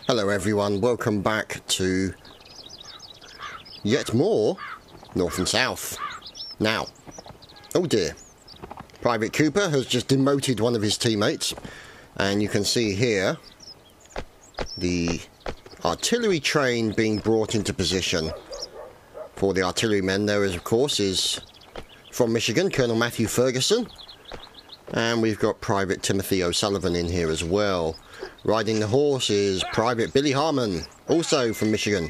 Hello everyone, welcome back to yet more North and South. Now, oh dear, Private Cooper has just demoted one of his teammates, and you can see here the artillery train being brought into position. For the artillerymen there is, of course, is from Michigan, Colonel Matthew Ferguson, and we've got Private Timothy O'Sullivan in here as well. Riding the horse is Private Billy Harmon, also from Michigan.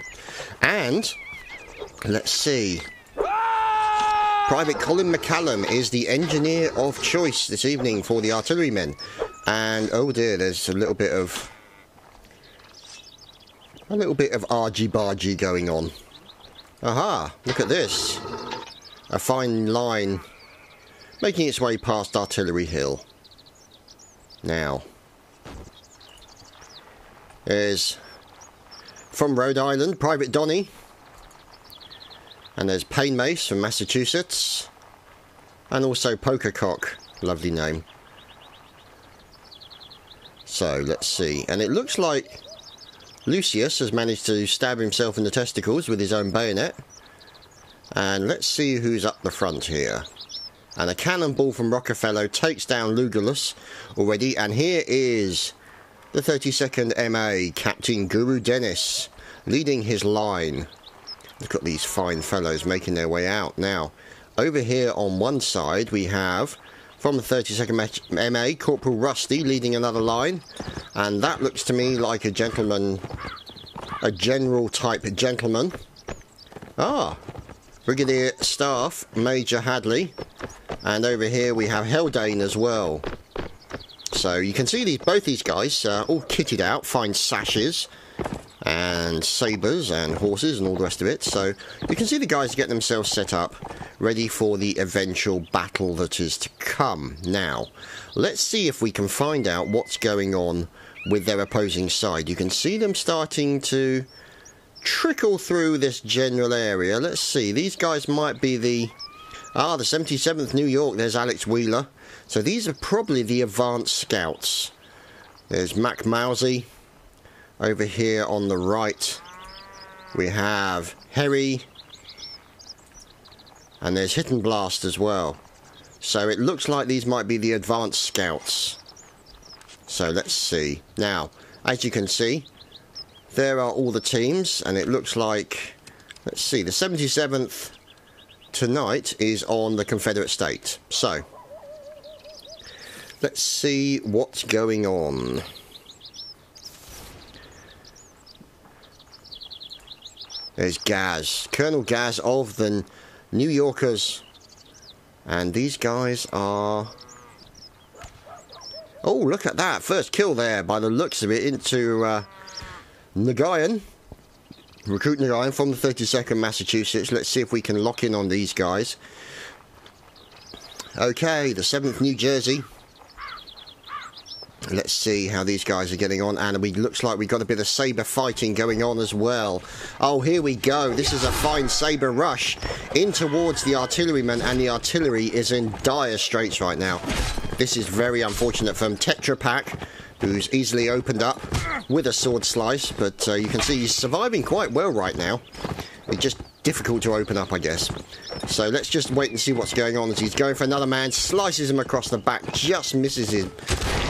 And, let's see, Private Colin McCallum is the engineer of choice this evening for the artillerymen. And, oh dear, there's a little bit of argy-bargy going on. Aha, look at this. A fine line making its way past Artillery Hill. Now, there's from Rhode Island, Private Donny. And there's Payne Mace from Massachusetts. And also Pokercock, lovely name. So, let's see. And it looks like Lucius has managed to stab himself in the testicles with his own bayonet. And let's see who's up the front here. And a cannonball from Rockefeller takes down Lugullus already. And here is the 32nd MA, Captain Guru Dennis, leading his line. Look at these fine fellows making their way out. Now, over here on one side we have, from the 32nd MA, Corporal Rusty leading another line. And that looks to me like a gentleman, a general type gentleman. Ah, Brigadier Staff Major Hadley. And over here we have Haldane as well. So you can see both these guys all kitted out, fine sashes and sabres and horses and all the rest of it. So you can see the guys get themselves set up, ready for the eventual battle that is to come. Now, let's see if we can find out what's going on with their opposing side. You can see them starting to trickle through this general area. Let's see, these guys might be the 77th New York. There's Alex Wheeler. So these are probably the advanced scouts. There's Mac Mousey. Over here on the right we have Harry. And there's Hit and Blast as well. So it looks like these might be the advanced scouts. So let's see. Now, as you can see, there are all the teams. And it looks like, let's see, the 77th tonight is on the Confederate state. So let's see what's going on. There's Gaz, Colonel Gaz of the New Yorkers. And these guys are... Oh, look at that. First kill there, by the looks of it, into Nagayan. Recruit Nagayan from the 32nd Massachusetts. Let's see if we can lock in on these guys. Okay, the 7th New Jersey. Let's see how these guys are getting on, and it looks like we've got a bit of sabre fighting going on as well. Oh, here we go. This is a fine sabre rush in towards the artillerymen, and the artillery is in dire straits right now. This is very unfortunate from Tetra Pak, who's easily opened up with a sword slice, but you can see he's surviving quite well right now. It's just difficult to open up, I guess. So let's just wait and see what's going on as he's going for another man, slices him across the back, just misses him.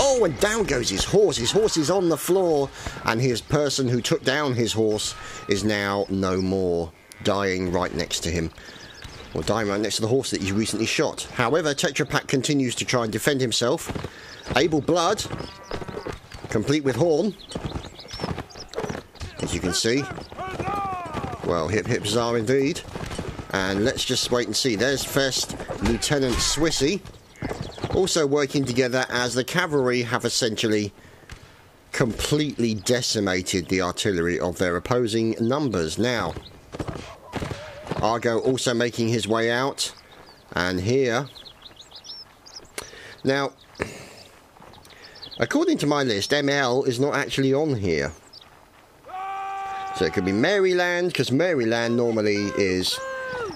Oh, and down goes his horse. His horse is on the floor, and his person who took down his horse is now no more, dying right next to him. Or dying right next to the horse that he recently shot. However, Tetra Pak continues to try and defend himself. Able Blood, complete with horn, as you can see. Well, hip hip huzzah indeed. And let's just wait and see. There's first Lieutenant Swissy, also working together as the cavalry have essentially completely decimated the artillery of their opposing numbers. Now, Argo also making his way out. And here... Now, according to my list, ML is not actually on here. So it could be Maryland, because Maryland normally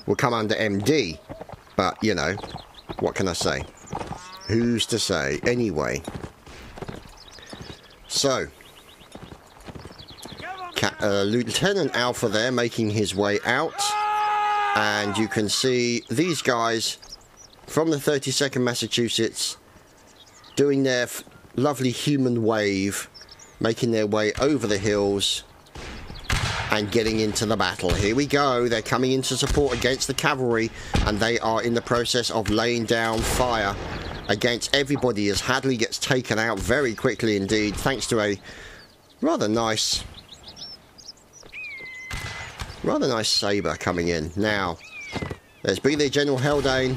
will come under MD. But, you know, what can I say? Who's to say? Anyway. So, Lieutenant Alpha there making his way out. And you can see these guys from the 32nd Massachusetts doing their lovely human wave, making their way over the hills and getting into the battle. Here we go. They're coming into support against the cavalry, and they are in the process of laying down fire against everybody as Hadley gets taken out very quickly indeed, thanks to a rather nice sabre coming in. Now, there's Brigadier General Haldane,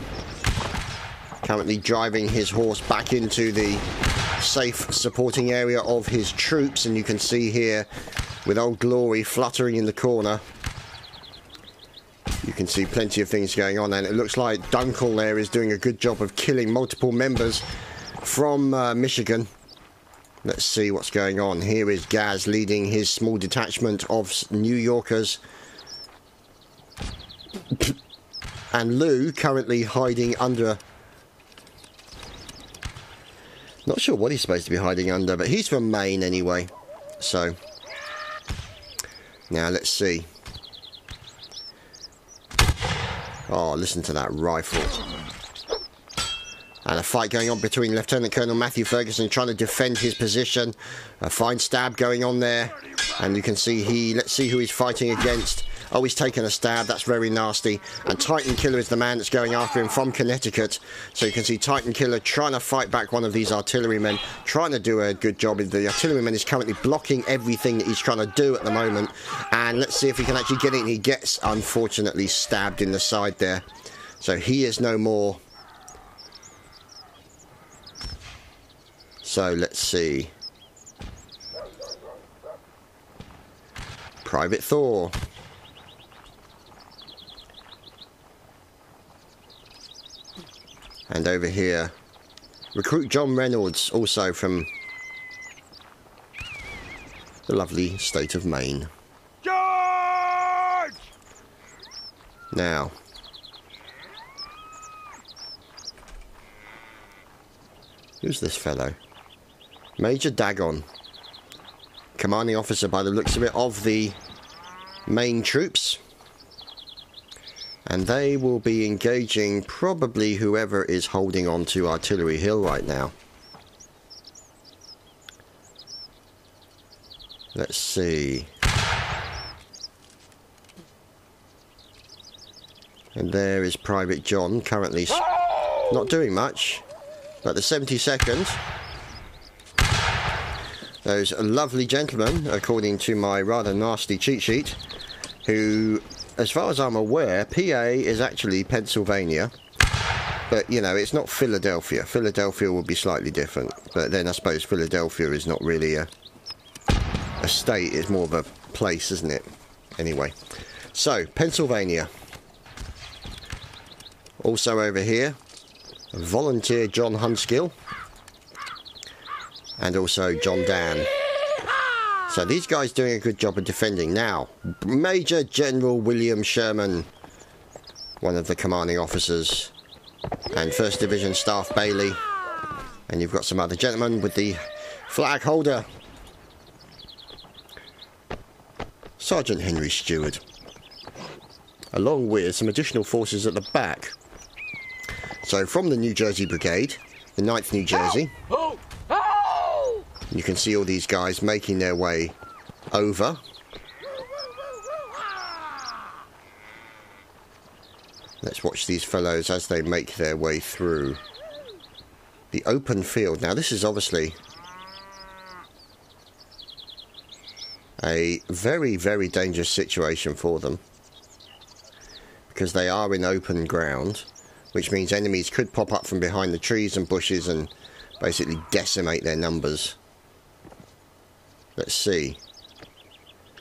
currently driving his horse back into the safe supporting area of his troops, and you can see here, with Old Glory fluttering in the corner, you can see plenty of things going on, and it looks like Dunkel there is doing a good job of killing multiple members from Michigan. Let's see what's going on. Here is Gaz leading his small detachment of New Yorkers. And Lou currently hiding under... Not sure what he's supposed to be hiding under, but he's from Maine anyway. So, now let's see. Oh, listen to that rifle. And a fight going on between Lieutenant Colonel Matthew Ferguson trying to defend his position. A fine stab going on there. And you can see let's see who he's fighting against. Oh, he's taken a stab. That's very nasty. And Titan Killer is the man that's going after him from Connecticut. So you can see Titan Killer trying to fight back one of these artillerymen, trying to do a good job. The artilleryman is currently blocking everything that he's trying to do at the moment. And let's see if he can actually get it. He gets, unfortunately, stabbed in the side there. So he is no more. So let's see. Private Thor. And over here, Recruit John Reynolds, also from the lovely state of Maine. George! Now, who's this fellow? Major Dagon, commanding officer by the looks of it of the Maine troops. And they will be engaging probably whoever is holding on to Artillery Hill right now. Let's see. And there is Private John, currently not doing much. But the 72nd, those lovely gentlemen, according to my rather nasty cheat sheet, who... As far as I'm aware, PA is actually Pennsylvania, but, you know, it's not Philadelphia. Philadelphia will be slightly different, but then I suppose Philadelphia is not really a state, it's more of a place, isn't it? Anyway, so, Pennsylvania. Also over here, Volunteer John Hunskill, and also John Dan. So these guys doing a good job of defending. Now, Major General William Sherman, one of the commanding officers, and 1st Division Staff Bailey. And you've got some other gentlemen with the flag holder. Sergeant Henry Stewart, along with some additional forces at the back. So from the New Jersey Brigade, the 9th New Jersey. You can see all these guys making their way over. Let's watch these fellows as they make their way through the open field. Now this is obviously a very, very dangerous situation for them, because they are in open ground, which means enemies could pop up from behind the trees and bushes and basically decimate their numbers. Let's see.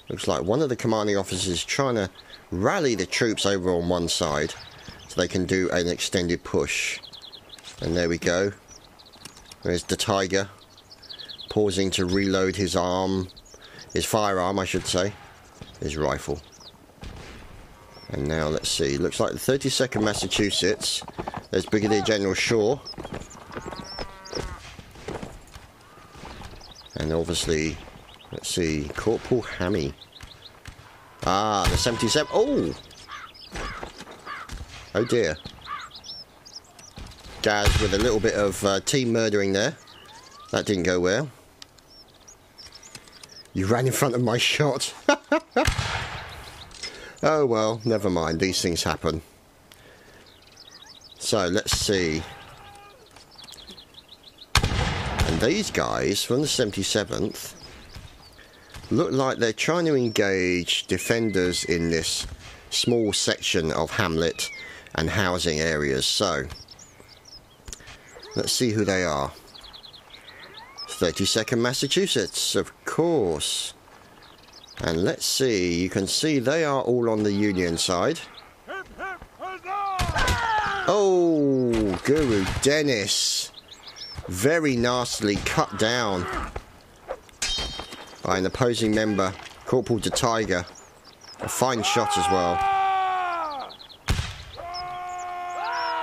Looks like one of the commanding officers is trying to rally the troops over on one side so they can do an extended push. And there we go. There's the Tiger, pausing to reload his firearm, I should say, his rifle. And now let's see. Looks like the 32nd Massachusetts. There's Brigadier General Shaw. And obviously... Let's see, Corporal Hammy. Ah, the 77. Oh! Oh dear. Gaz with a little bit of team murdering there. That didn't go well. You ran in front of my shot. Oh well, never mind. These things happen. So, let's see. And these guys from the 77th look like they're trying to engage defenders in this small section of hamlet and housing areas. So, let's see who they are. 32nd Massachusetts, of course. And let's see, you can see they are all on the Union side. Oh, Guru Dennis. Very nastily cut down by an opposing member, Corporal de Tiger. A fine shot as well.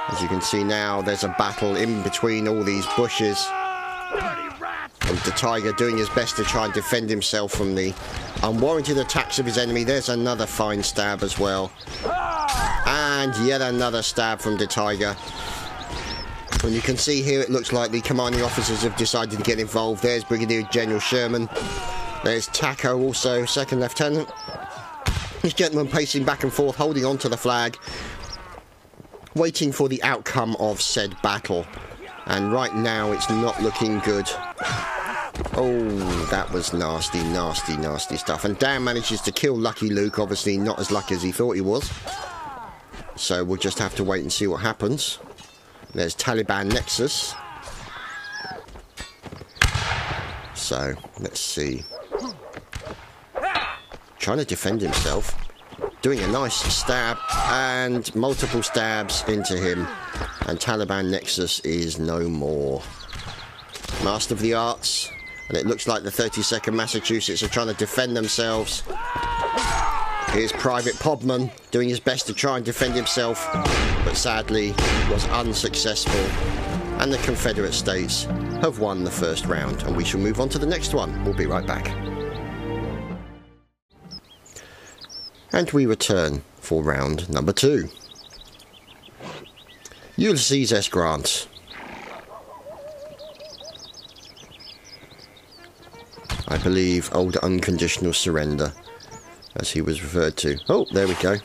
As you can see now, there's a battle in between all these bushes. And the Tiger doing his best to try and defend himself from the unwarranted attacks of his enemy. There's another fine stab as well. And yet another stab from the Tiger. And you can see here it looks like the commanding officers have decided to get involved. There's Brigadier General Sherman. There's Taco also, Second Lieutenant. This gentleman pacing back and forth, holding on to the flag, waiting for the outcome of said battle. And right now it's not looking good. Oh, that was nasty, nasty, nasty stuff. And Dan manages to kill Lucky Luke, obviously not as lucky as he thought he was. So we'll just have to wait and see what happens. There's Taliban Nexus. So, let's see. Trying to defend himself. Doing a nice stab and multiple stabs into him. And Taliban Nexus is no more. Master of the arts. And it looks like the 32nd Massachusetts are trying to defend themselves. Here's Private Podman doing his best to try and defend himself, but sadly was unsuccessful. And the Confederate States have won the first round, and we shall move on to the next one. We'll be right back. And we return for round number 2. Ulysses S. Grant. I believe old unconditional surrender, as he was referred to. Oh, there we go.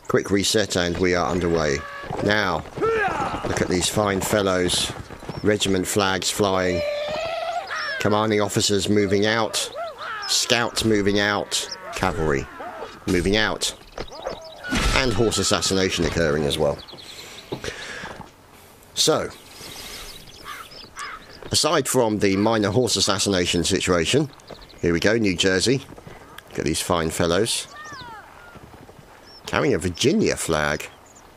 Quick reset and we are underway. Now, look at these fine fellows. Regiment flags flying. Commanding officers moving out. Scouts moving out. Cavalry moving out. And horse assassination occurring as well. So, aside from the minor horse assassination situation, here we go, New Jersey. Look at these fine fellows. Carrying a Virginia flag.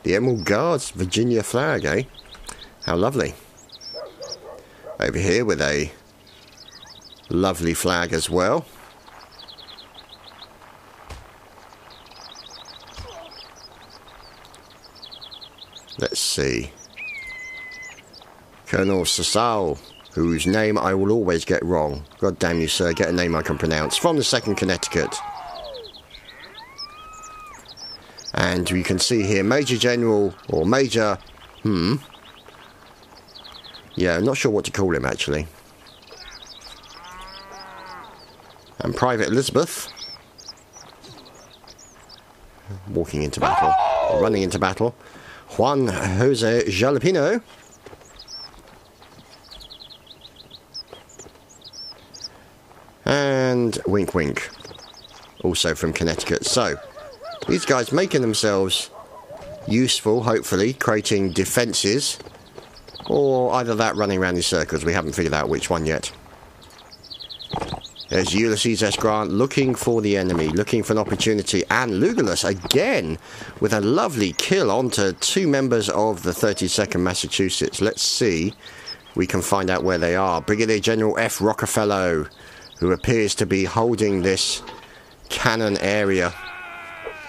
The Emerald Guards Virginia flag, eh? How lovely. Over here with a lovely flag as well. Let's see. Colonel Sassal, whose name I will always get wrong. God damn you, sir, get a name I can pronounce. From the 2nd Connecticut. And you can see here Major General, or Major, yeah, I'm not sure what to call him actually. And Private Elizabeth. Walking into battle, or running into battle. Juan Jose Jalapeno. And Wink Wink, also from Connecticut. So, these guys making themselves useful, hopefully, creating defences, or either that running around in circles. We haven't figured out which one yet. There's Ulysses S. Grant looking for the enemy, looking for an opportunity, and Lugullus again with a lovely kill onto 2 members of the 32nd Massachusetts. Let's see, we can find out where they are. Brigadier General F. Rockefeller, who appears to be holding this cannon area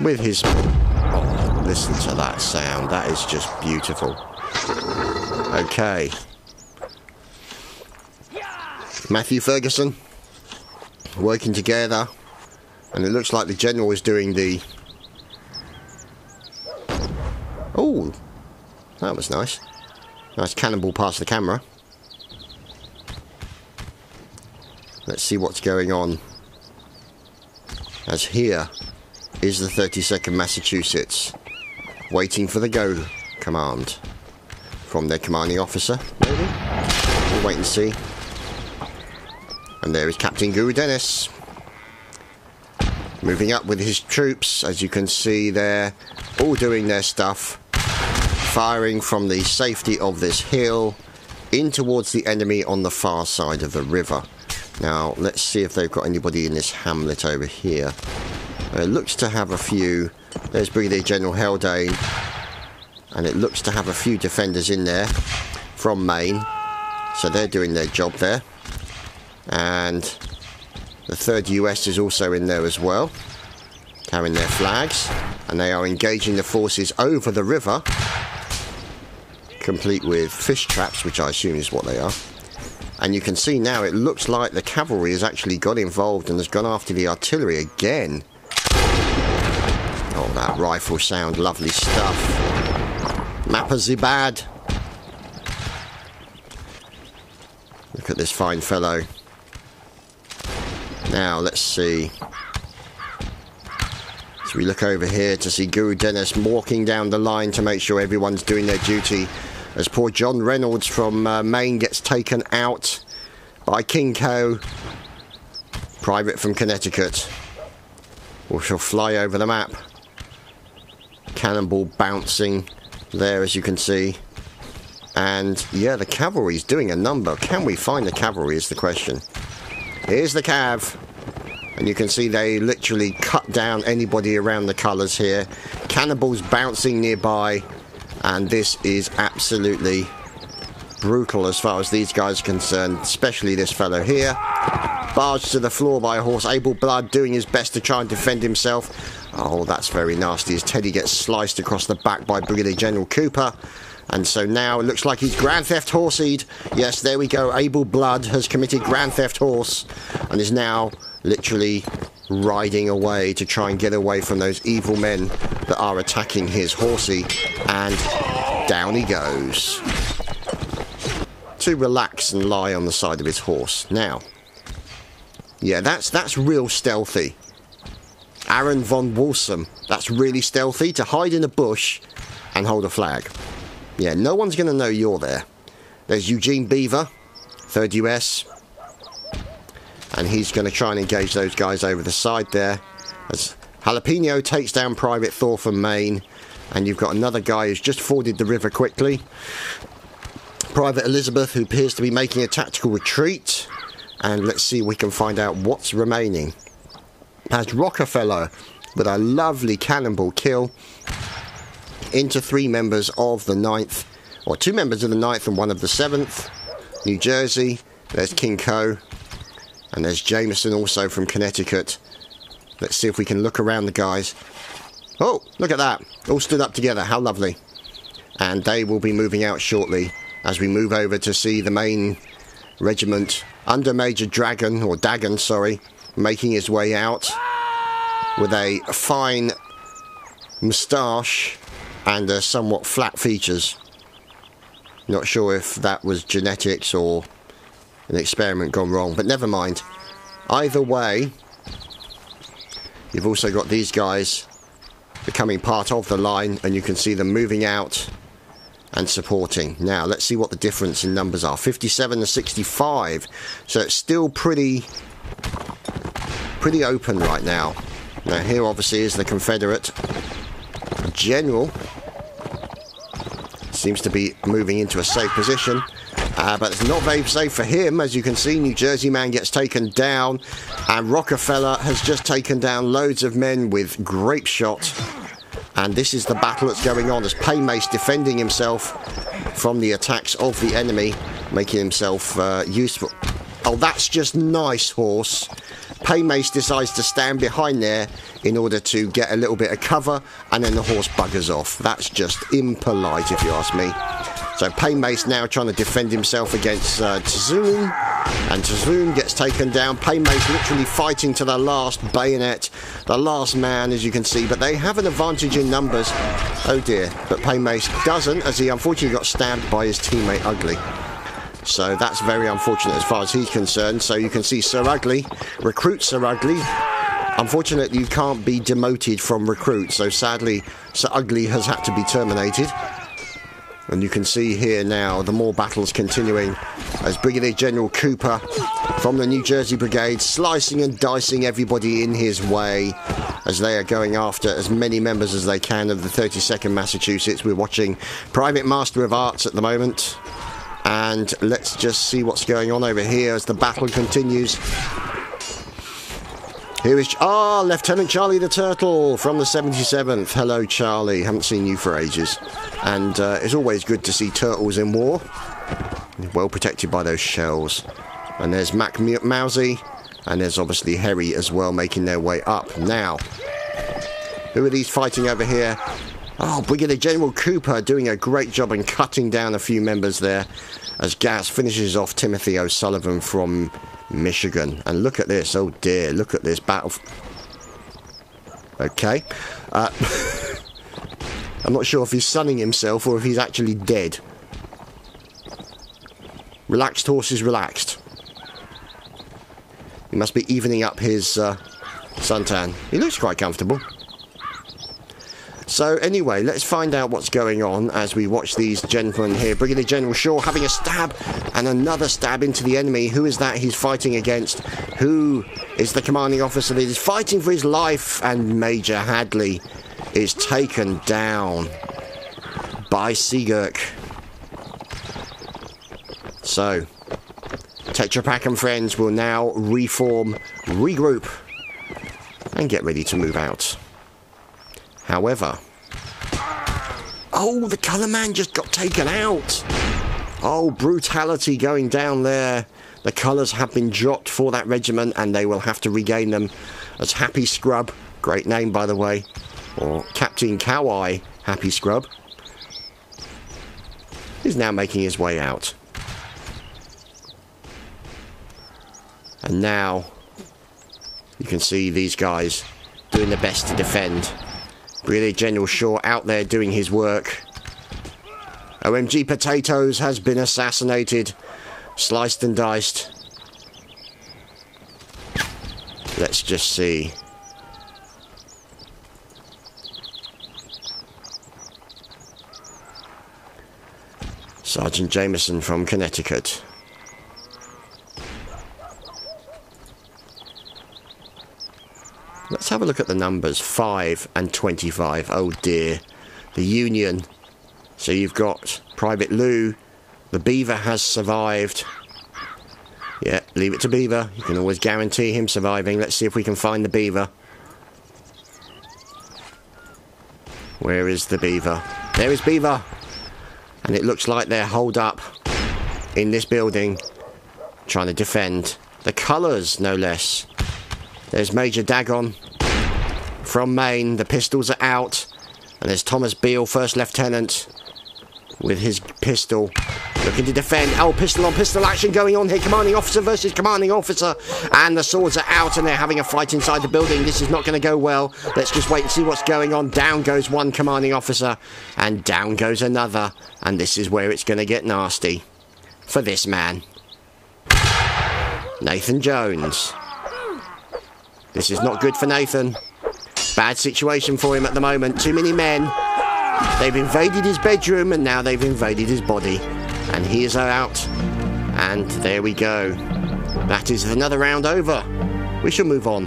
with his... Oh, listen to that sound. That is just beautiful. Okay. Matthew Ferguson, working together And it looks like the general is doing the... Oh, that was nice. Nice cannonball past the camera. Let's see what's going on. As here is the 32nd Massachusetts, waiting for the go command from their commanding officer, maybe? We'll wait and see. And there is Captain Guru Dennis, moving up with his troops. As you can see, they're all doing their stuff, firing from the safety of this hill in towards the enemy on the far side of the river. Now, let's see if they've got anybody in this hamlet over here. It looks to have a few. There's Brigadier General Haldane. And it looks to have a few defenders in there from Maine. So they're doing their job there. And the 3rd US is also in there as well, carrying their flags. And they are engaging the forces over the river, complete with fish traps, which I assume is what they are. And you can see now it looks like the cavalry has actually got involved and has gone after the artillery again. Oh, that rifle sound, lovely stuff. Mappa Zibad. Look at this fine fellow. Now, let's see. So we look over here to see Guru Dennis walking down the line to make sure everyone's doing their duty. As poor John Reynolds from Maine gets taken out by King Co, private from Connecticut. We shall fly over the map. Cannonball bouncing there, as you can see. And yeah, the cavalry's doing a number. Can we find the cavalry is the question. Here's the cav. And you can see they literally cut down anybody around the colours here. Cannonballs bouncing nearby. And this is absolutely brutal as far as these guys are concerned, especially this fellow here. Barged to the floor by a horse. Able Blood doing his best to try and defend himself. Oh, that's very nasty as Teddy gets sliced across the back by Brigadier General Cooper. And so now it looks like he's Grand Theft Horsey'd. Yes, there we go. Able Blood has committed Grand Theft Horse and is now literally riding away to try and get away from those evil men that are attacking his horsey. And down he goes to relax and lie on the side of his horse. Now, yeah, that's real stealthy. Aaron von Walsum, that's really stealthy, to hide in a bush and hold a flag. Yeah, no one's going to know you're there. There's Eugene Beaver, 3rd US. And he's going to try and engage those guys over the side there. As Jalapeno takes down Private Thor from Maine. And you've got another guy who's just forded the river quickly. Private Elizabeth, who appears to be making a tactical retreat. And let's see if we can find out what's remaining. As Rockefeller, with a lovely cannonball kill, into 3 members of the 9th, or 2 members of the 9th and 1 of the 7th. New Jersey, there's King Co. And there's Jameson also from Connecticut. Let's see if we can look around the guys. Oh, look at that. All stood up together. How lovely. And they will be moving out shortly as we move over to see the main regiment under Major Dragon, or Dagon, sorry, making his way out with a fine moustache and somewhat flat features. Not sure if that was genetics or an experiment gone wrong, but never mind. Either way, you've also got these guys becoming part of the line, and you can see them moving out and supporting. Now, let's see what the difference in numbers are. 57 to 65. So it's still pretty open right now. Now, here obviously is the Confederate general. Seems to be moving into a safe position. But it's not very safe for him. As you can see, New Jersey man gets taken down. And Rockefeller has just taken down loads of men with grape shot. And this is the battle that's going on as Paymace defending himself from the attacks of the enemy, making himself useful. Oh, that's just nice, horse. Paymace decides to stand behind there in order to get a little bit of cover, and then the horse buggers off. That's just impolite, if you ask me. So Paymace now trying to defend himself against Tzulin. And Tzoon gets taken down. Paymace literally fighting to the last bayonet, the last man, as you can see. But they have an advantage in numbers. Oh dear. But Paymace doesn't, as he unfortunately got stabbed by his teammate Ugly. So that's very unfortunate as far as he's concerned. So you can see Sir Ugly, recruit Sir Ugly. Unfortunately, you can't be demoted from recruit. So sadly, Sir Ugly has had to be terminated. And you can see here now the more battles continuing as Brigadier General Cooper from the New Jersey Brigade slicing and dicing everybody in his way as they are going after as many members as they can of the 32nd Massachusetts. We're watching Private Master of Arts at the moment. And let's just see what's going on over here as the battle continues. Here is Lieutenant Charlie the Turtle from the 77th. Hello, Charlie. Haven't seen you for ages. And it's always good to see turtles in war. Well protected by those shells. And there's Mac Mousy. And there's obviously Harry as well making their way up. Now, who are these fighting over here? Oh, Brigadier General Cooper doing a great job in cutting down a few members there as Gas finishes off Timothy O'Sullivan from Michigan. And look at this. Oh dear, look at this battle. Okay. I'm not sure if he's sunning himself or if he's actually dead. Relaxed horses relaxed. He must be evening up his suntan. He looks quite comfortable. So anyway, let's find out what's going on as we watch these gentlemen here. Brigadier General Shaw having a stab and another stab into the enemy. Who is that he's fighting against? Who is the commanding officer that is fighting for his life? And Major Hadley is taken down by Seagurk. So, Tetra Pak and friends will now reform, regroup, and get ready to move out. However, oh, the colour man just got taken out. Oh, brutality going down there. The colours have been dropped for that regiment and they will have to regain them as Happy Scrub, great name by the way, or Captain Cow-Eye Happy Scrub, is now making his way out. And now you can see these guys doing their best to defend. Brigadier General Shaw out there doing his work. OMG Potatoes has been assassinated, sliced and diced. Let's just see. Sergeant Jameson from Connecticut. Let's have a look at the numbers. 5 and 25. Oh dear. The Union. So you've got Private Lou. The Beaver has survived. Yeah, leave it to Beaver. You can always guarantee him surviving. Let's see if we can find the Beaver. Where is the Beaver? There is Beaver. And it looks like they're holed up in this building, trying to defend. The colours, no less. There's Major Dagon from Maine. The pistols are out. And there's Thomas Beale, First Lieutenant, with his pistol, looking to defend. Oh, pistol on pistol action going on here. Commanding officer versus commanding officer. And the swords are out and they're having a fight inside the building. This is not going to go well. Let's just wait and see what's going on. Down goes one commanding officer. And down goes another. And this is where it's going to get nasty. For this man. Nathan Jones. This is not good for Nathan. Bad situation for him at the moment. Too many men. They've invaded his bedroom and now they've invaded his body. And he is out. And there we go. That is another round over. We shall move on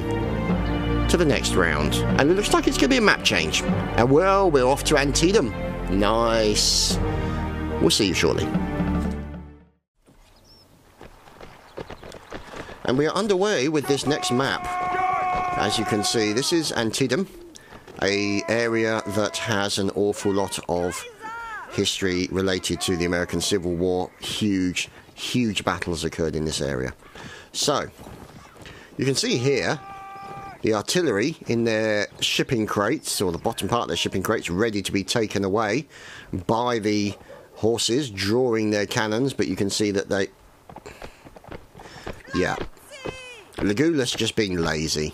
to the next round. And it looks like it's going to be a map change. And well, we're off to Antietam. Nice. We'll see you shortly. And we are underway with this next map. As you can see, this is Antietam, an area that has an awful lot of history related to the American Civil War. Huge, huge battles occurred in this area. So, you can see here the artillery in their shipping crates, or the bottom part of their shipping crates, ready to be taken away by the horses drawing their cannons, but you can see that Yeah. Legolas just being lazy.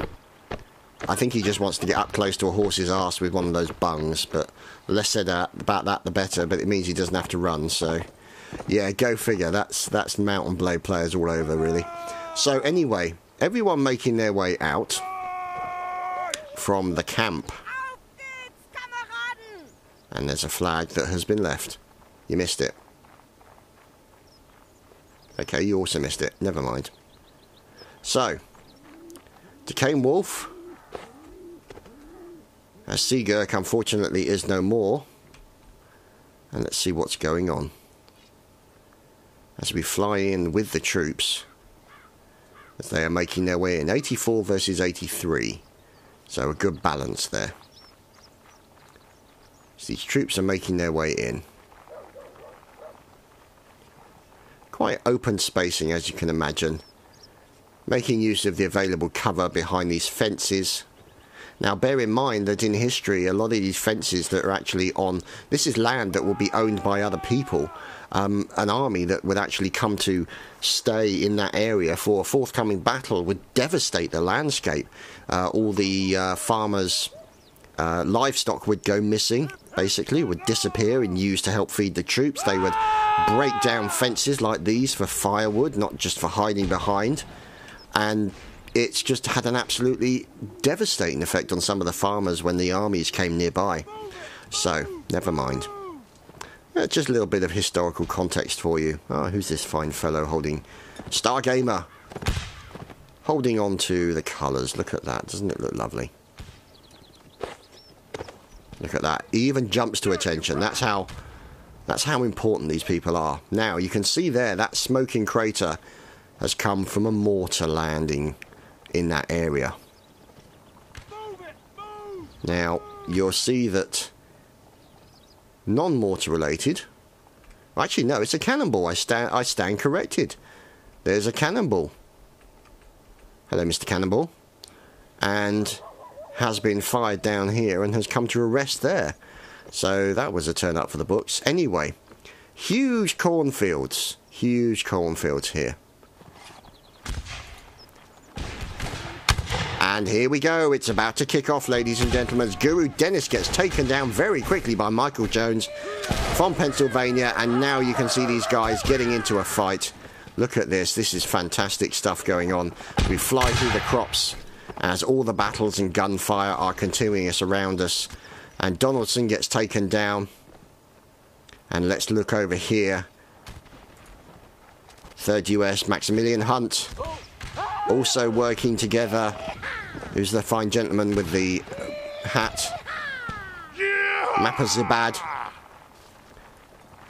I think he just wants to get up close to a horse's arse with one of those bungs, but the less said about that, the better, but it means he doesn't have to run, so... Yeah, go figure. That's Mount and Blade players all over, really. So, anyway, everyone making their way out from the camp. And there's a flag that has been left. You missed it. Okay, you also missed it. Never mind. So, Decaying Wolf... As Seagurk, unfortunately, is no more. And let's see what's going on. As we fly in with the troops. As they are making their way in. 84 versus 83. So a good balance there. So these troops are making their way in. Quite open spacing, as you can imagine. Making use of the available cover behind these fences. Now, bear in mind that in history, a lot of these fences that are actually on... This is land that will be owned by other people. An army that would actually come to stay in that area for a forthcoming battle would devastate the landscape. All the farmers' livestock would go missing, basically, would disappear and used to help feed the troops. They would break down fences like these for firewood, not just for hiding behind. And... it's just had an absolutely devastating effect on some of the farmers when the armies came nearby. So, never mind. Just a little bit of historical context for you. Oh, who's this fine fellow holding... Stargamer! Holding on to the colours. Look at that. Doesn't it look lovely? Look at that. He even jumps to attention. That's how important these people are. Now, you can see there, that smoking crater has come from a mortar landing in that area. Now, you'll see that non-mortar related... Actually, no, it's a cannonball. I stand corrected. There's a cannonball. Hello, Mr. Cannonball. And has been fired down here and has come to a rest there. So that was a turn up for the books. Anyway, huge cornfields. Huge cornfields here. And here we go, it's about to kick off, ladies and gentlemen. Guru Dennis gets taken down very quickly by Michael Jones from Pennsylvania, and now you can see these guys getting into a fight. Look at this is fantastic stuff going on. We fly through the crops as all the battles and gunfire are continuing us around us. And Donaldson gets taken down. And let's look over here. 3rd US, Maximilian Hunt, also working together. Who's the fine gentleman with the hat? Mapazabad.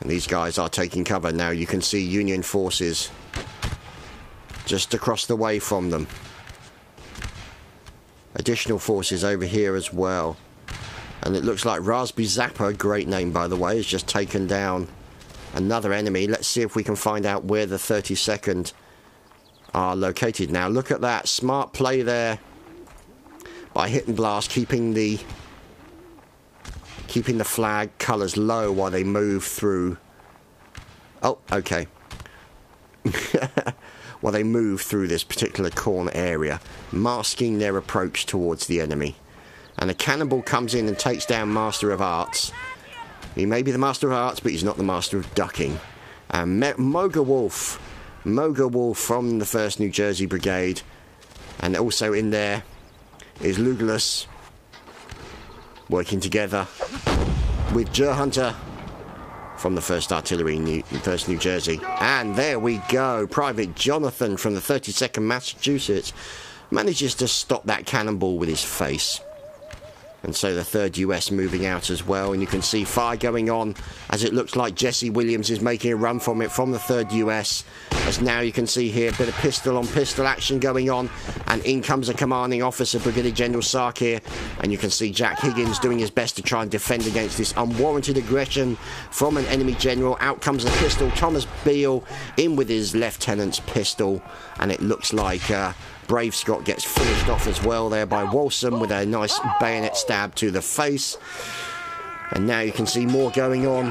And these guys are taking cover now. You can see Union forces just across the way from them. Additional forces over here as well. And it looks like Raspberry Zapper, great name by the way, has just taken down another enemy. Let's see if we can find out where the 32nd are located now. Look at that. Smart play there by Hit and Blast, keeping the flag colours low while they move through. Oh, okay. While they move through this particular corner area, masking their approach towards the enemy. And a cannonball comes in and takes down Master of Arts. He may be the Master of Arts, but he's not the Master of Ducking. And Moga Wolf from the 1st New Jersey Brigade. And also in there is Legolas, working together with Jer Hunter from the 1st Artillery, 1st New Jersey. And there we go. Private Jonathan from the 32nd Massachusetts manages to stop that cannonball with his face. And so the 3rd US moving out as well. And you can see fire going on as it looks like Jesse Williams is making a run from it from the 3rd US. As now you can see here a bit of pistol on pistol action going on. And in comes a commanding officer, Brigadier General Sark here. And you can see Jack Higgins doing his best to try and defend against this unwarranted aggression from an enemy general. Out comes the pistol. Thomas Beale in with his lieutenant's pistol. And it looks like... Brave Scott gets finished off as well there by Walsum with a nice bayonet stab to the face. And now you can see more going on.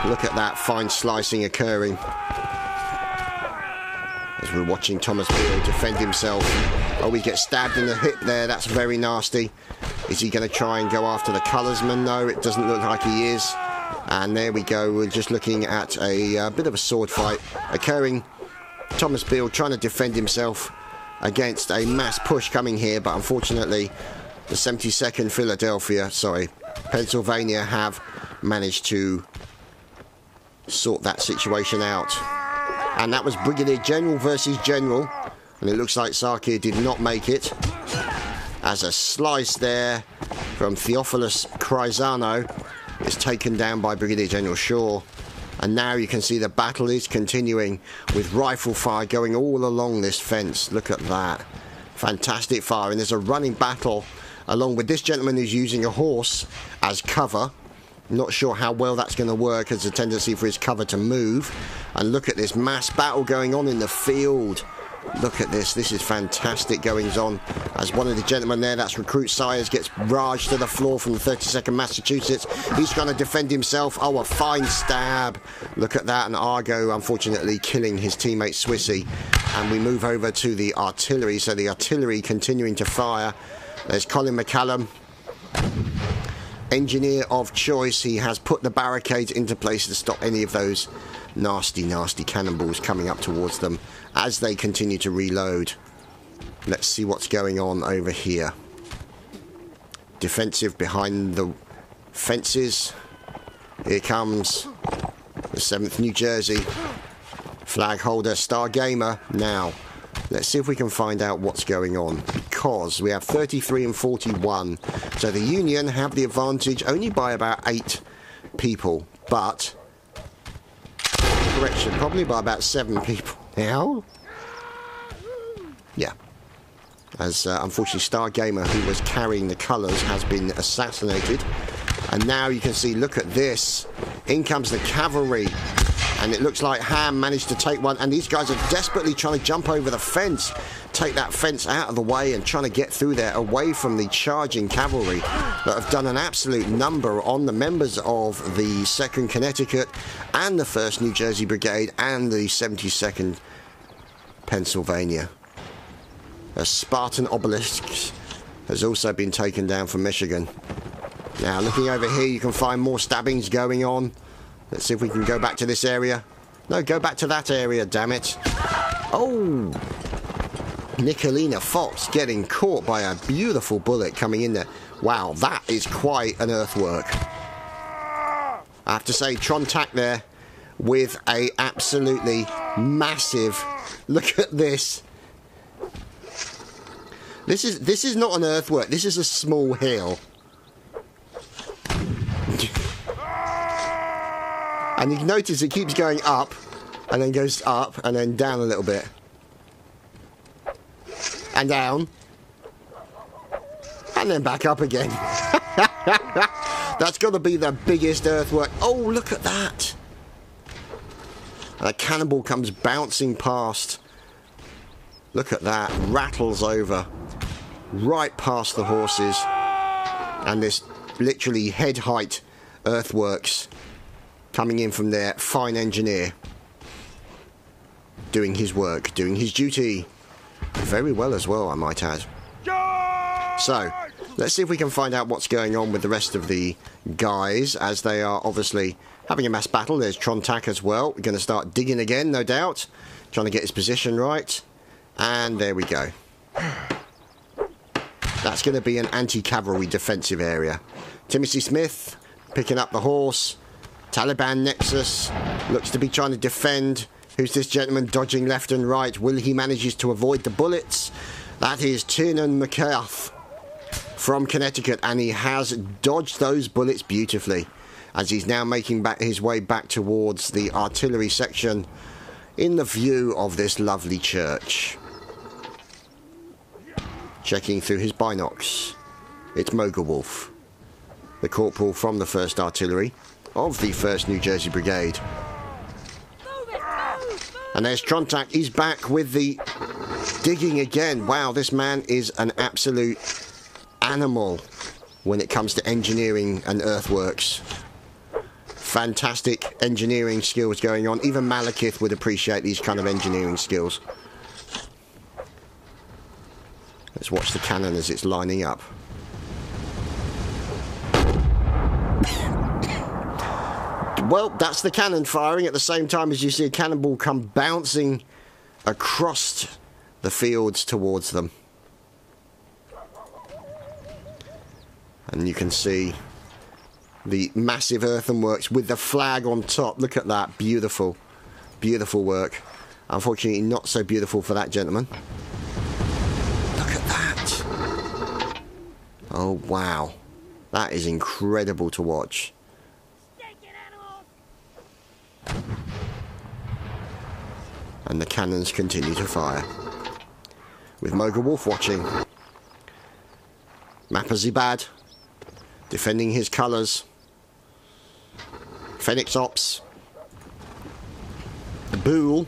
Look at that fine slicing occurring. As we're watching Thomas Beale defend himself. Oh, he gets stabbed in the hip there. That's very nasty. Is he going to try and go after the colorsman? No, it doesn't look like he is. And there we go. We're just looking at a bit of a sword fight occurring. Thomas Beale trying to defend himself against a mass push coming here, but unfortunately the 72nd Pennsylvania have managed to sort that situation out. And that was Brigadier General versus General, and it looks like Sarkir did not make it, as a slice there from Theophilus Chryzano is taken down by Brigadier General Shaw. And now you can see the battle is continuing with rifle fire going all along this fence. Look at that. Fantastic fire. And there's a running battle along with this gentleman who's using a horse as cover. I'm not sure how well that's going to work. There's a tendency for his cover to move. And look at this mass battle going on in the field. Look at this. This is fantastic goings on. As one of the gentlemen there, that's Recruit Sires, gets raged to the floor from the 32nd Massachusetts. He's trying to defend himself. Oh, a fine stab. Look at that. And Argo, unfortunately, killing his teammate Swissy. And we move over to the artillery. So the artillery continuing to fire. There's Colin McCallum, engineer of choice. He has put the barricades into place to stop any of those nasty, nasty cannonballs coming up towards them as they continue to reload. Let's see what's going on over here. Defensive behind the fences. Here comes the 7th New Jersey flag holder, Star Gamer. Now, let's see if we can find out what's going on, because we have 33 and 41. So the Union have the advantage only by about 8 people, but correction, probably by about 7 people now. Yeah. As unfortunately Star Gamer, who was carrying the colours, has been assassinated. And now you can see, look at this. In comes the cavalry. And it looks like Ham managed to take one. And these guys are desperately trying to jump over the fence. Take that fence out of the way and trying to get through there away from the charging cavalry that have done an absolute number on the members of the 2nd Connecticut and the 1st New Jersey Brigade and the 72nd Pennsylvania. A Spartan obelisk has also been taken down from Michigan. Now, looking over here, you can find more stabbings going on. Let's see if we can go back to this area. No, go back to that area, damn it. Oh! Nicolina Fox getting caught by a beautiful bullet coming in there. Wow, that is quite an earthwork. I have to say, Trontac there with a absolutely massive... Look at this. This is not an earthwork. This is a small hill. And you can notice it keeps going up, and then goes up, and then down a little bit. And down. And then back up again. That's got to be the biggest earthwork. Oh, look at that. And a cannonball comes bouncing past. Look at that. Rattles over. Right past the horses. And this literally head height earthworks coming in from there. Fine engineer. Doing his work. Doing his duty. Very well as well, I might add. So, let's see if we can find out what's going on with the rest of the guys, as they are obviously having a mass battle. There's Trontac as well. We're going to start digging again, no doubt. Trying to get his position right. And there we go. That's going to be an anti-cavalry defensive area. Timothy Smith picking up the horse. Taliban Nexus looks to be trying to defend. Who's this gentleman dodging left and right? Will he manage to avoid the bullets? That is Tiernan McCarth from Connecticut, and he has dodged those bullets beautifully as he's now making back his way back towards the artillery section in the view of this lovely church. Checking through his binocs, it's Moga Wolf, the corporal from the 1st Artillery of the 1st New Jersey Brigade. And there's Trontac. He's back with the digging again. Wow, this man is an absolute animal when it comes to engineering and earthworks. fantastic engineering skills going on. Even Malekith would appreciate these kind of engineering skills. Let's watch the cannon as it's lining up. Well, that's the cannon firing at the same time as you see a cannonball come bouncing across the fields towards them. And you can see the massive earthworks with the flag on top. Look at that. Beautiful. Beautiful work. Unfortunately, not so beautiful for that gentleman. Look at that. Oh, wow. That is incredible to watch. And the cannons continue to fire. With Mogul Wolf watching. Mapazibad defending his colours. Phoenix Ops. Bool.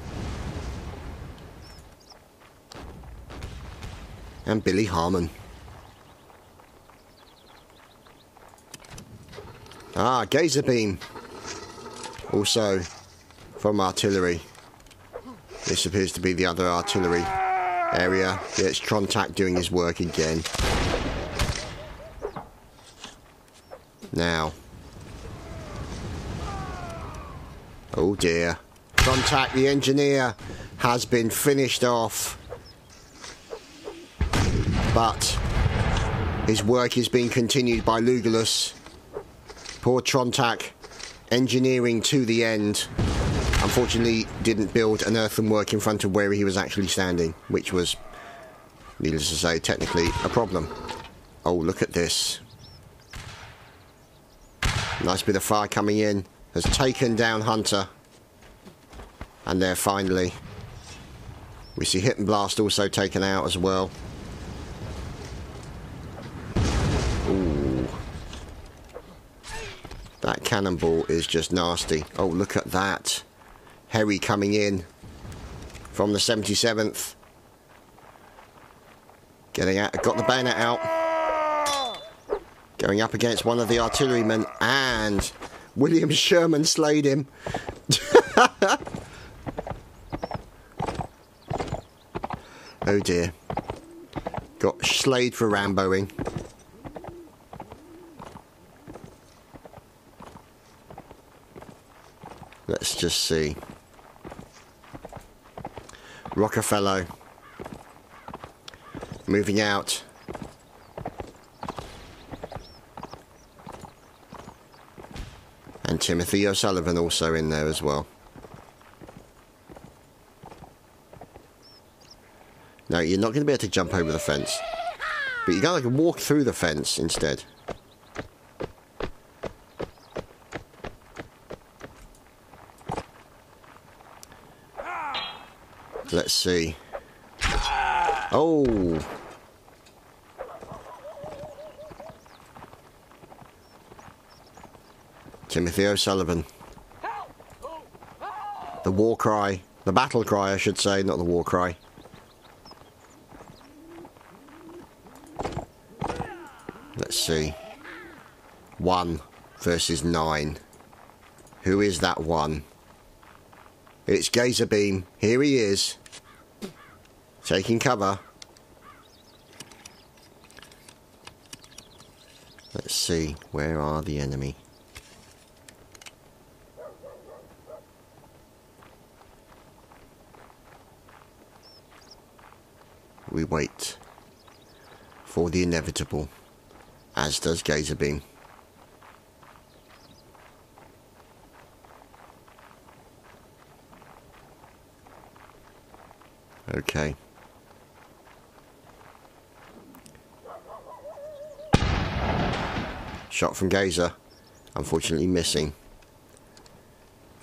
And Billy Harmon. Ah, Gazer Beam. Also from artillery. This appears to be the other artillery area. Yeah, it's Trontak doing his work again. Now. Oh dear. Trontak, the engineer, has been finished off. But his work is being continued by Lugullus. Poor Trontak, engineering to the end. Unfortunately, didn't build an earthenwork in front of where he was actually standing, which was, needless to say, technically a problem. Oh, look at this. Nice bit of fire coming in. Has taken down Hunter. And there finally. We see Hit and Blast also taken out as well. Ooh. That cannonball is just nasty. Oh, look at that. Harry coming in from the 77th. Getting out, got the bayonet out. Going up against one of the artillerymen, and William Sherman slayed him. Oh dear. Got slayed for Ramboing. Let's just see. Rockefeller moving out. And Timothy O'Sullivan also in there as well. No, you're not going to be able to jump over the fence. But you're going to walk through the fence instead. Let's see. Oh! Timothy O'Sullivan. The war cry. The battle cry, I should say, not the war cry. Let's see. 1 versus 9. Who is that one? It's Gazer Beam. Here he is. Taking cover. Let's see. Where are the enemy? We wait for the inevitable, as does Gazer Beam. Okay. Shot from Gazer, unfortunately missing.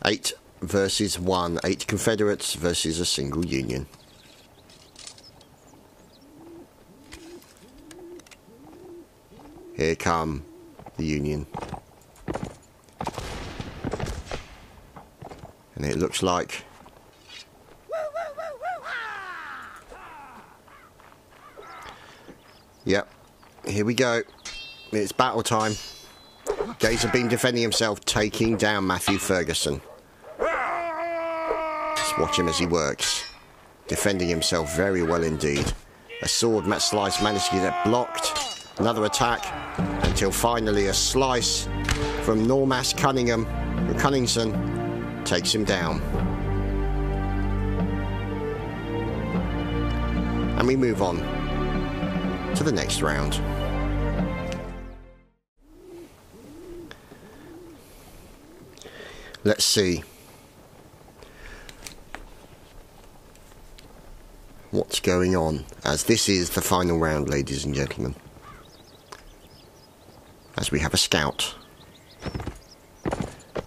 8 versus 1. 8 Confederates versus a single Union. Here come the Union. And it looks like yep, here we go. It's battle time. Gazer Beam defending himself, taking down Matthew Ferguson. Let's watch him as he works. Defending himself very well indeed. A sword Matt Slice managed to get it blocked. Another attack until finally a slice from Normas Cunningson takes him down. And we move on to the next round. Let's see what's going on, as this is the final round, ladies and gentlemen. As we have a scout.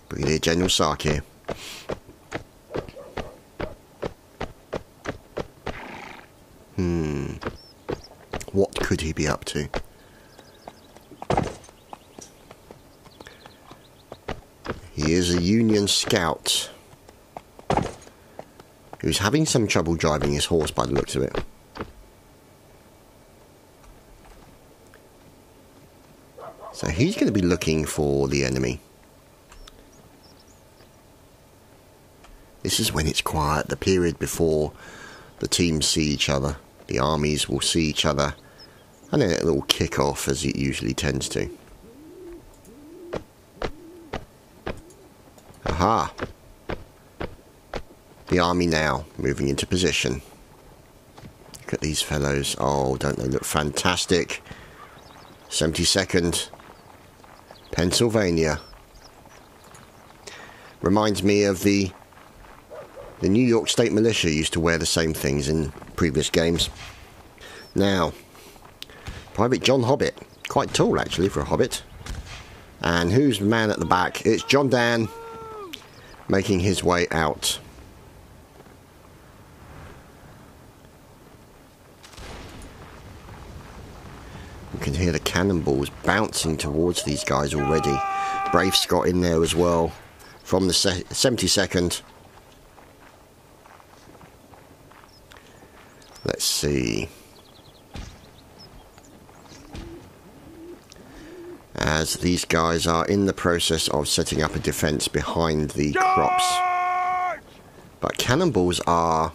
Brigadier General Sark here. What could he be up to? He is a Union scout who's having some trouble driving his horse by the looks of it. So he's going to be looking for the enemy. This is when it's quiet, the period before the teams see each other. The armies will see each other, and then it'll kick off as it usually tends to. Aha! The army now moving into position. Look at these fellows. Oh, don't they look fantastic? 72nd Pennsylvania. Reminds me of the New York State Militia used to wear the same things in previous games. Now, Private John Hobbit. Quite tall, actually, for a Hobbit. And who's the man at the back? It's John Dan, making his way out. You can hear the cannonballs bouncing towards these guys already. Brave Scott in there as well, from the 72nd. Let's see. As these guys are in the process of setting up a defense behind the crops. But cannonballs are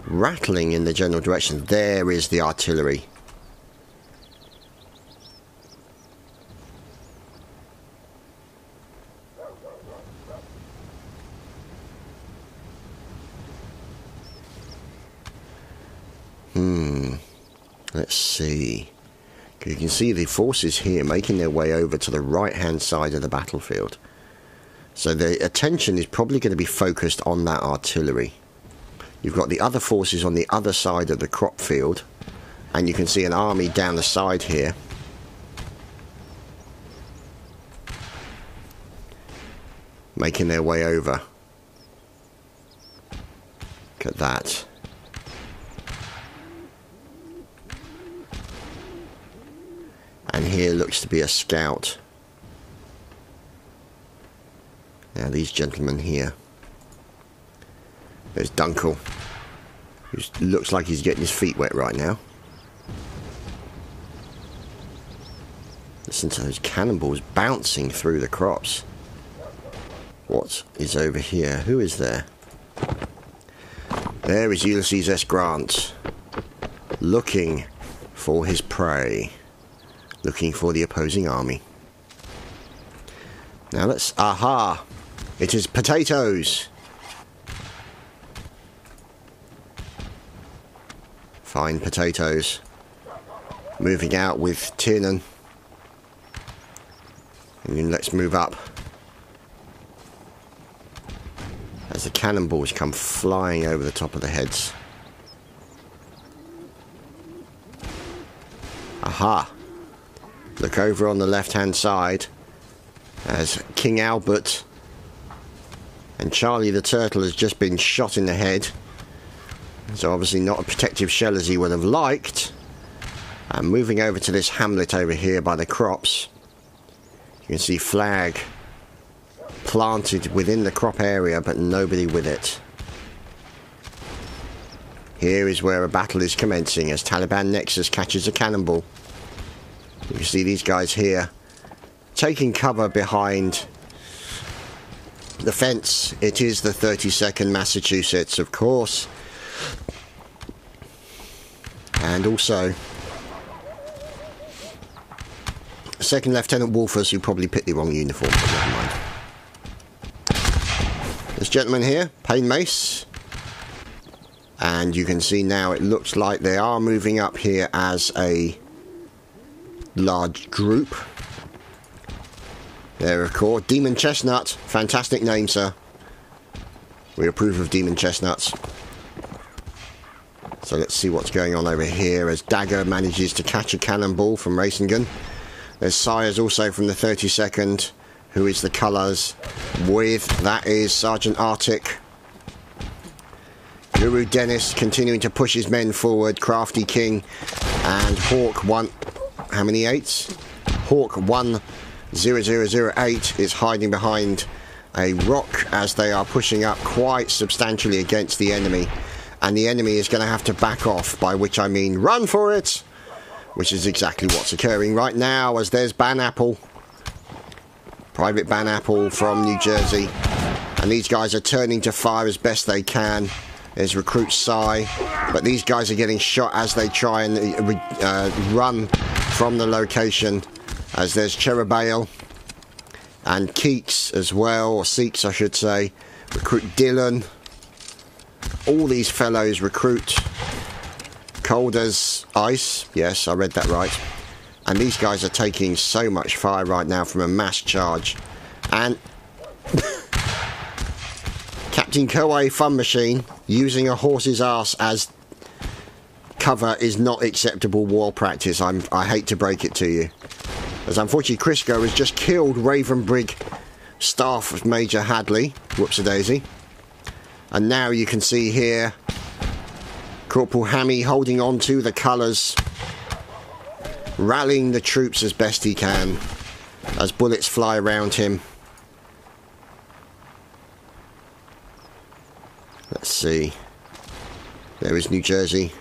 rattling in the general direction. There is the artillery. Let's see. You can see the forces here making their way over to the right-hand side of the battlefield. So the attention is probably going to be focused on that artillery. You've got the other forces on the other side of the crop field, and you can see an army down the side here. Making their way over. Look at that. And here looks to be a scout. Now these gentlemen here. There's Dunkel, who looks like he's getting his feet wet right now. Listen to those cannonballs bouncing through the crops. What is over here? Who is there? There is Ulysses S. Grant, looking for his prey. Looking for the opposing army. Now let's... Aha! It is potatoes! Fine potatoes. Moving out with Tiernan. And then let's move up. As the cannonballs come flying over the top of the heads. Aha! Look over on the left-hand side as King Albert and Charlie the Turtle has just been shot in the head. So obviously not a protective shell as he would have liked. And moving over to this hamlet over here by the crops, you can see flag planted within the crop area, but nobody with it. Here is where a battle is commencing as Taliban Nexus catches a cannonball. You can see these guys here taking cover behind the fence. It is the 32nd Massachusetts, of course. And also 2nd Lieutenant Wolfers, who probably picked the wrong uniform, but never mind. This gentleman here, Payne Mace. And you can see now it looks like they are moving up here as a large group. There, of course. Demon Chestnut. Fantastic name, sir. We approve of Demon Chestnuts. So let's see what's going on over here as Dagger manages to catch a cannonball from Racing Gun. There's Sires also from the 32nd, who is the colours with, that is Sergeant Arctic. Guru Dennis continuing to push his men forward. Crafty King and Hawk 1. How many 8s? Hawk 10008 is hiding behind a rock as they are pushing up quite substantially against the enemy. And the enemy is going to have to back off, by which I mean run for it! Which is exactly what's occurring right now, as there's Banapple. Private Banapple from New Jersey. And these guys are turning to fire as best they can. There's Recruit Psy, but these guys are getting shot as they try and run from the location. As there's Cherubale and Keeks as well, or Seeks I should say. Recruit Dylan. All these fellows recruit. Cold as ice. Yes, I read that right. And these guys are taking so much fire right now from a mass charge. And Captain Koei Fun Machine using a horse's ass as cover is not acceptable war practice. I hate to break it to you. As unfortunately Crisco has just killed Ravenbrig Staff Major Hadley. Whoops-a-daisy. And now you can see here Corporal Hammy holding on to the colours, rallying the troops as best he can as bullets fly around him. Let's see. There is New Jersey.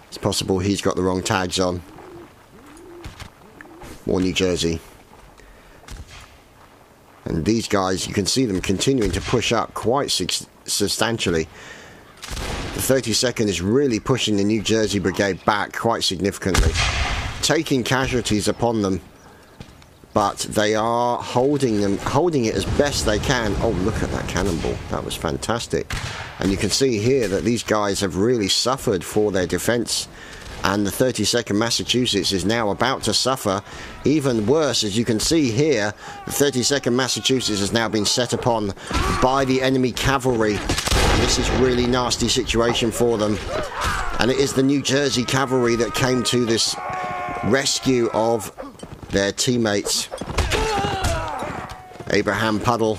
It's possible he's got the wrong tags on. More New Jersey. And these guys, you can see them continuing to push up quite substantially. The 32nd is really pushing the New Jersey Brigade back quite significantly, taking casualties upon them, but they are holding it as best they can. Oh, look at that cannonball. That was fantastic. And you can see here that these guys have really suffered for their defense, and the 32nd Massachusetts is now about to suffer even worse. As you can see here, the 32nd Massachusetts has now been set upon by the enemy cavalry. And this is a really nasty situation for them. And it is the New Jersey cavalry that came to this rescue of their teammates. Abraham Puddle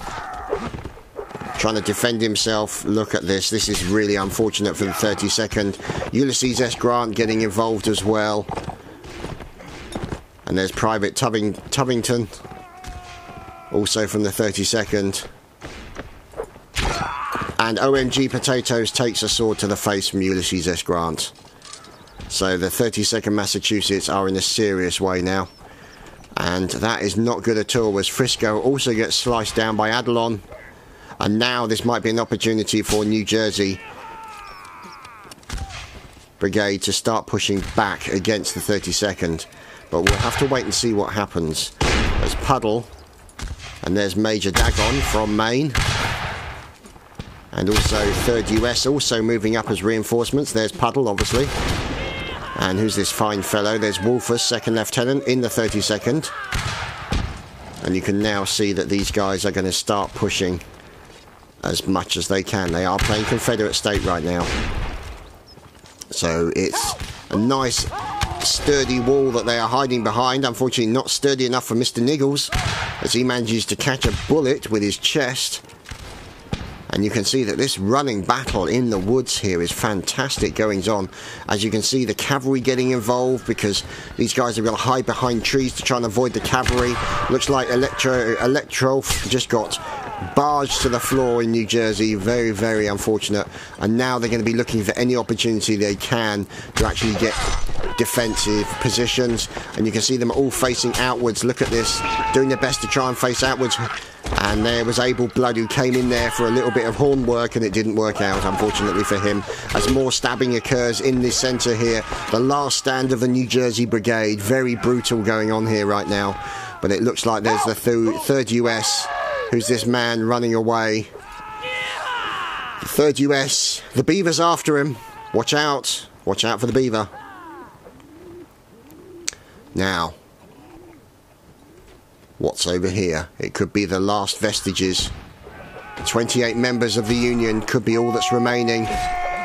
trying to defend himself. Look at this. This is really unfortunate for the 32nd. Ulysses S. Grant getting involved as well. And there's Private Tubington, also from the 32nd. And OMG Potatoes takes a sword to the face from Ulysses S. Grant. So the 32nd Massachusetts are in a serious way now. And that is not good at all, as Frisco also gets sliced down by Adelon. And now this might be an opportunity for New Jersey Brigade to start pushing back against the 32nd. But we'll have to wait and see what happens. There's Puddle. And there's Major Dagon from Maine. And also 3rd US also moving up as reinforcements. There's Puddle, obviously. And who's this fine fellow? There's Wolfers, 2nd Lieutenant in the 32nd. And you can now see that these guys are going to start pushing as much as they can. They are playing Confederate State right now. So it's a nice sturdy wall that they are hiding behind. Unfortunately not sturdy enough for Mr. Niggles, as he manages to catch a bullet with his chest. And you can see that this running battle in the woods here is fantastic goings on. As you can see, the cavalry getting involved because these guys are going to hide behind trees to try and avoid the cavalry. Looks like Electro just got barged to the floor in New Jersey. Very, very unfortunate. And now they're going to be looking for any opportunity they can to actually get defensive positions, and you can see them all facing outwards. Look at this, doing their best to try and face outwards. And there was Able Blood, who came in there for a little bit of horn work, and it didn't work out, unfortunately for him, as more stabbing occurs in the centre here. The last stand of the New Jersey Brigade. Very brutal going on here right now. But it looks like there's the third US. Who's this man running away? The third US. The Beaver's after him. Watch out. Watch out for the Beaver. Now, what's over here? It could be the last vestiges. 28 members of the Union could be all that's remaining.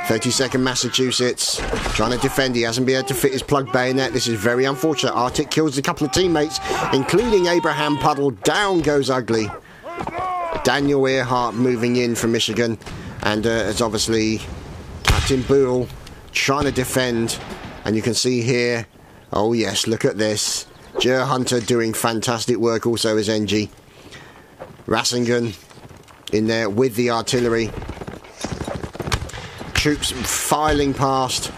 32nd Massachusetts trying to defend. He hasn't been able to fit his plug bayonet. This is very unfortunate. Arctic kills a couple of teammates, including Abraham Puddle. Down goes Ugly. Daniel Earhart moving in from Michigan, and it's obviously Captain Boole trying to defend. And you can see here, oh yes, look at this. Jer Hunter doing fantastic work, also as NG. Rassingen in there with the artillery. Troops filing past.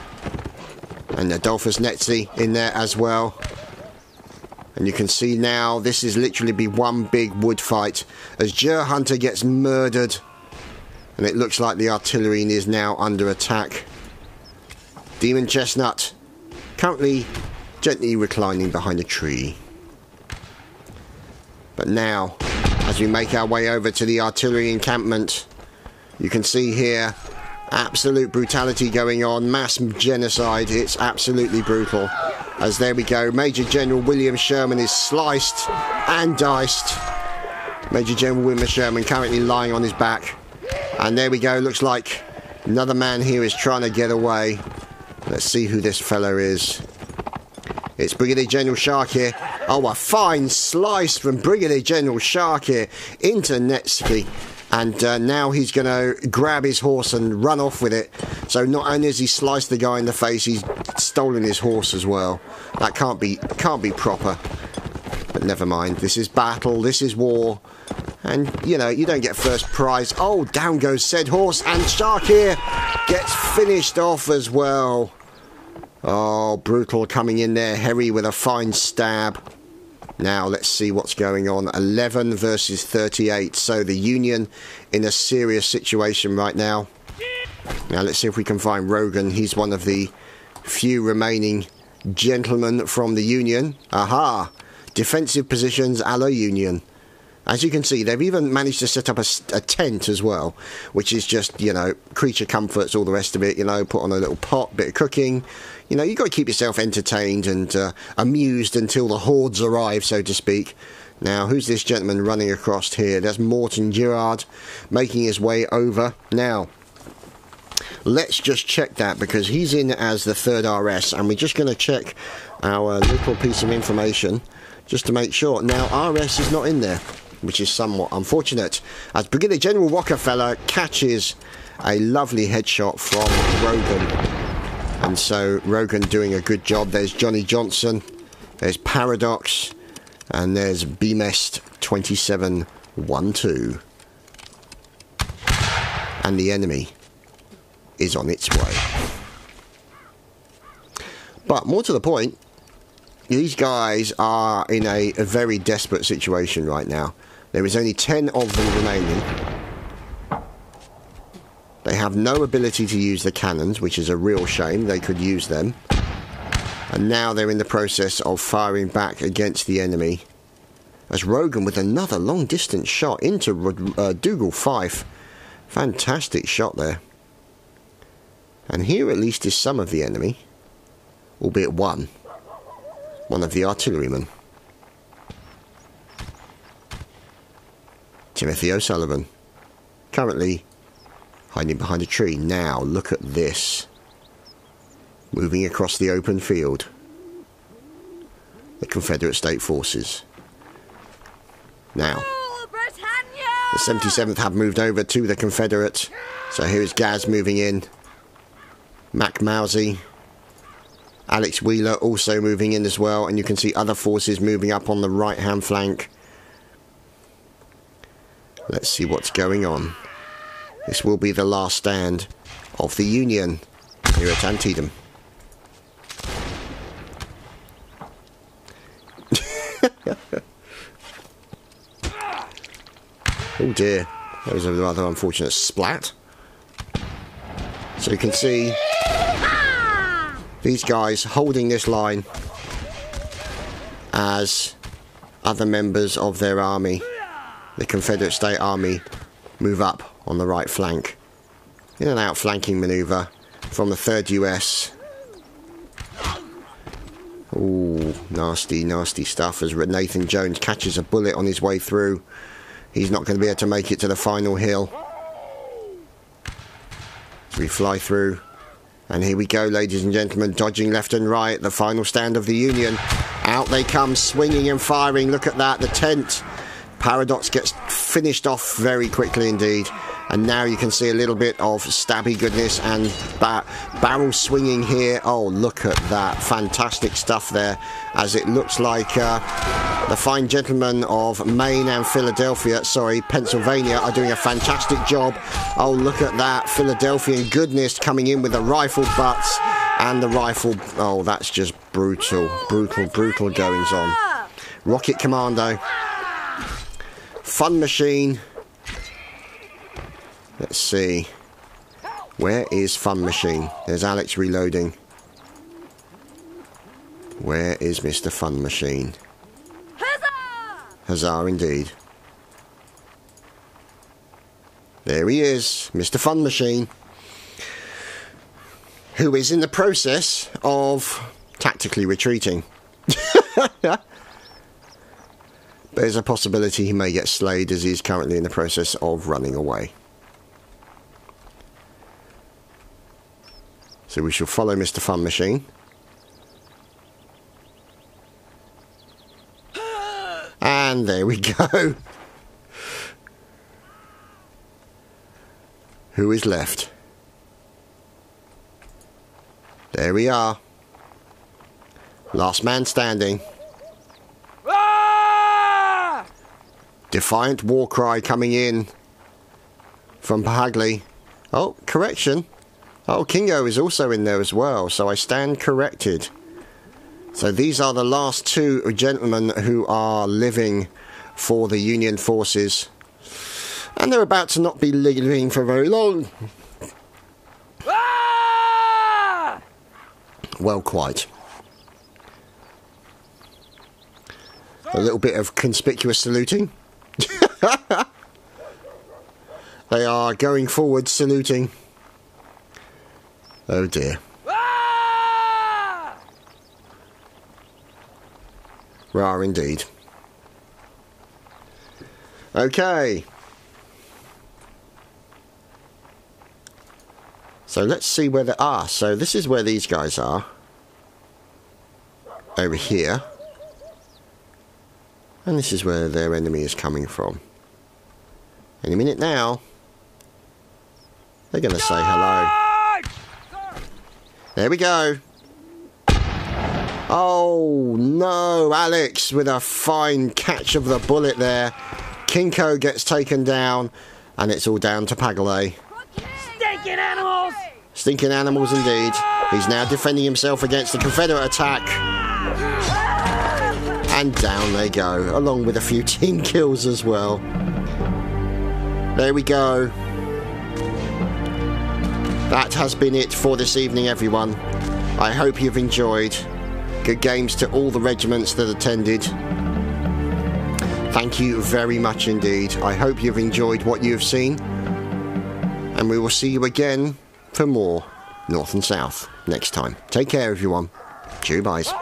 And Adolphus Netzi in there as well. And you can see now this is literally be one big wood fight as Jer Hunter gets murdered. And it looks like the artillery is now under attack. Demon Chestnut currently gently reclining behind a tree. But now, as we make our way over to the artillery encampment, you can see here absolute brutality going on, mass genocide. It's absolutely brutal. As there we go, Major General William Sherman is sliced and diced. Major General William Sherman currently lying on his back. And there we go, looks like another man here is trying to get away. Let's see who this fellow is. It's Brigadier General Shark here. Oh, a fine slice from Brigadier General Shark here into Netski. And now he's going to grab his horse and run off with it. So not only has he sliced the guy in the face, he's stolen his horse as well. That can't be proper. But never mind. This is battle. This is war. And, you know, you don't get first prize. Oh, down goes said horse. And Shark here gets finished off as well. Oh, brutal coming in there. Harry with a fine stab. Now, let's see what's going on. 11 versus 38. So, the Union in a serious situation right now. Now, let's see if we can find Rogan. He's one of the few remaining gentlemen from the Union. Aha! Defensive positions a la Union. As you can see, they've even managed to set up a tent as well, which is just, you know, creature comforts, all the rest of it, you know, put on a little pot, bit of cooking. You know, you've got to keep yourself entertained and amused until the hordes arrive, so to speak. Now, who's this gentleman running across here? There's Morton Girard making his way over. Now, let's just check that, because he's in as the 3rd RS, and we're just going to check our little piece of information just to make sure. Now, RS is not in there, which is somewhat unfortunate, as Brigadier General Rockefeller catches a lovely headshot from Rogan. And so Rogan doing a good job. There's Johnny Johnson, there's Paradox, and there's BMEST 2712. And the enemy is on its way. But more to the point, these guys are in a very desperate situation right now. There is only 10 of them remaining. They have no ability to use the cannons, which is a real shame. They could use them. And now they're in the process of firing back against the enemy. As Rogan with another long-distance shot into Dougal Fife. Fantastic shot there. And here at least is some of the enemy. Albeit one. One of the artillerymen. Timothy O'Sullivan. Currently hiding behind a tree. Now, look at this. Moving across the open field. The Confederate State Forces. Now, the 77th have moved over to the Confederate. So here's Gaz moving in. Mac Mousey. Alex Wheeler also moving in as well. And you can see other forces moving up on the right-hand flank. Let's see what's going on. This will be the last stand of the Union here at Antietam. Oh dear, that was a rather unfortunate splat. So you can see these guys holding this line as other members of their army, the Confederate State Army, move up on the right flank in an outflanking manoeuvre from the 3rd US. Ooh, nasty, nasty stuff as Nathan Jones catches a bullet on his way through. He's not going to be able to make it to the final hill. So we fly through. And here we go, ladies and gentlemen, dodging left and right. The final stand of the Union. Out they come, swinging and firing. Look at that, the tent. Paradox gets finished off very quickly indeed. And now you can see a little bit of stabby goodness and barrel swinging here. Oh, look at that. Fantastic stuff there. As it looks like the fine gentlemen of Maine and Pennsylvania are doing a fantastic job. Oh, look at that. Philadelphian goodness coming in with the rifle butts and the rifle. Oh, that's just brutal. Brutal, brutal goings on. Rocket Commando. Fun Machine. Let's see. Where is Fun Machine? There's Alex reloading. Where is Mr. Fun Machine? Huzzah! Huzzah indeed. There he is, Mr. Fun Machine, who is in the process of tactically retreating. There's a possibility he may get slayed as he's currently in the process of running away. So we shall follow Mr. Fun Machine. And there we go. Who is left? There we are. Last man standing. Ah! Defiant war cry coming in from Pahagli. Oh, correction. Oh, Kingo is also in there as well, so I stand corrected. So these are the last two gentlemen who are living for the Union forces. And they're about to not be living for very long. Ah! Well, quite. A little bit of conspicuous saluting. They are going forward saluting. Oh dear. Ah! Rah indeed. Okay. So let's see where they are. So this is where these guys are. Over here. And this is where their enemy is coming from. Any minute now, they're going to say hello. There we go. Oh no, Alex with a fine catch of the bullet there. Kinko gets taken down, and it's all down to Pagale. Stinking animals! Stinking animals indeed. He's now defending himself against the Confederate attack. And down they go, along with a few team kills as well. There we go. That has been it for this evening, everyone. I hope you've enjoyed. Good games to all the regiments that attended. Thank you very much indeed. I hope you've enjoyed what you've seen. And we will see you again for more North and South next time. Take care, everyone. Chew, byes.